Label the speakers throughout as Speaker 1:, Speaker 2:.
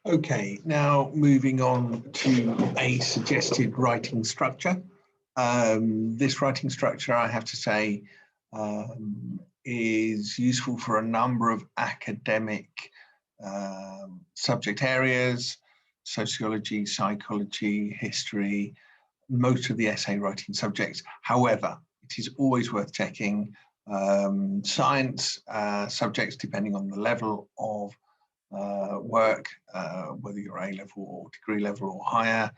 Speaker 1: Okay, now moving on to a suggested writing structure. This writing structure, I have to say, is useful for a number of academic subject areas: sociology, psychology, history, most of the essay writing subjects. However, it is always worth checking science subjects, depending on the level of work, whether you're A-level or degree level or higher,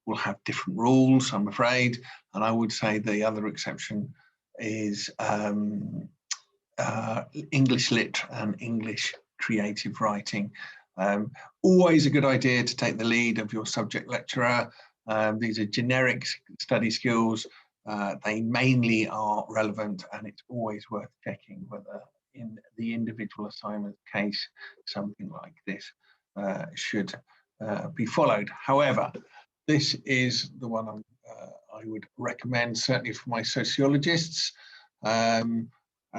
Speaker 1: will have different rules, I'm afraid. And I would say the other exception is English Lit and English Creative Writing. Always a good idea to take the lead of your subject lecturer. These are generic study skills. They mainly are relevant, and it's always worth checking whether in the individual assignment case something like this should be followed. However, this is the one I would recommend, certainly for my sociologists. And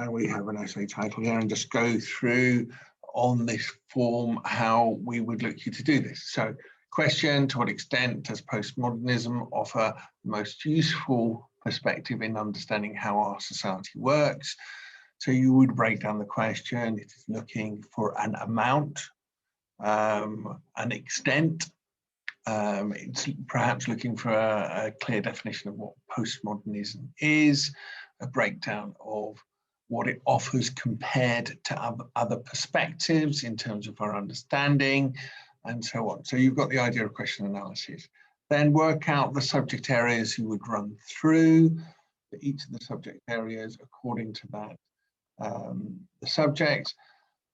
Speaker 1: we have an essay title here, and just go through on this form how we would look you to do this. So, question: to what extent does postmodernism offer the most useful perspective in understanding how our society works? So you would break down the question. It is looking for an amount, an extent. It's perhaps looking for a clear definition of what postmodernism is, a breakdown of what it offers compared to other perspectives in terms of our understanding, and so on. So you've got the idea of question analysis. Then work out the subject areas you would run through for each of the subject areas according to that. The subjects,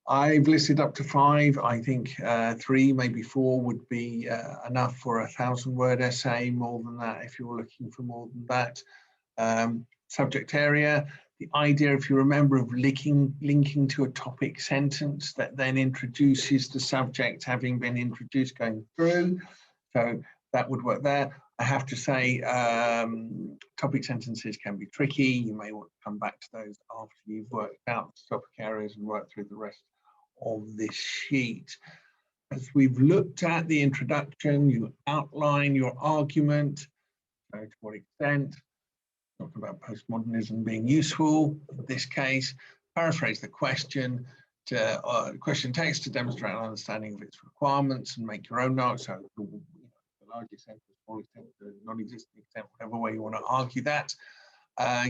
Speaker 1: I've listed up to 5. I think 3, maybe 4 would be enough for a 1,000-word essay. More than that if you're looking for more than that. Subject area, the idea, if you remember, of linking to a topic sentence that then introduces the subject having been introduced going through. So that would work there. I have to say, topic sentences can be tricky. You may want to come back to those after you've worked out the topic areas and worked through the rest of this sheet. As we've looked at the introduction, you outline your argument. So to what extent? Talking about postmodernism being useful in this case. Paraphrase the question to question text to demonstrate an understanding of its requirements and make your own notes. So the large extent, the small extent, the non-existent extent, whatever way you want to argue that.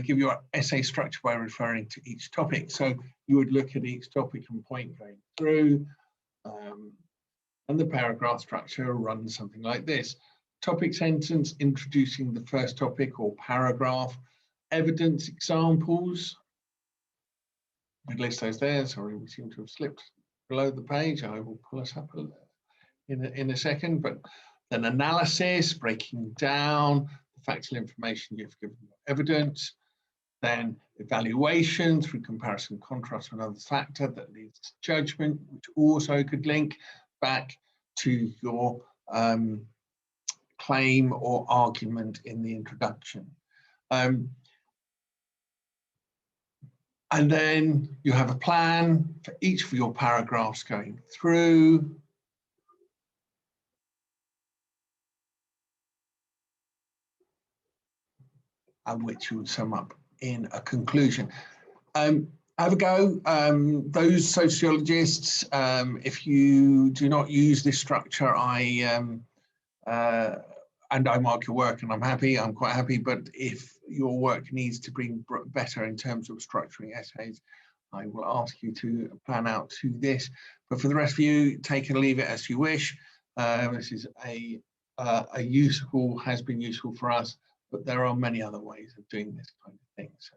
Speaker 1: Give your essay structure by referring to each topic. So you would look at each topic and point going through, and the paragraph structure runs something like this. Topic sentence introducing the first topic or paragraph. Evidence examples. I'd list those there. Sorry, we seem to have slipped below the page. I will pull us up in a second. But then analysis, breaking down the factual information you've given evidence. Then evaluation through comparison, contrast with another factor that leads to judgment, which also could link back to your claim or argument in the introduction. And then you have a plan for each of your paragraphs going through. And which you would sum up in a conclusion. Have a go. Those sociologists, if you do not use this structure, and I mark your work and I'm quite happy, but if your work needs to bring better in terms of structuring essays, I will ask you to plan out to this. But for the rest of you, take and leave it as you wish. This is has been useful for us, but there are many other ways of doing this kind of thing. So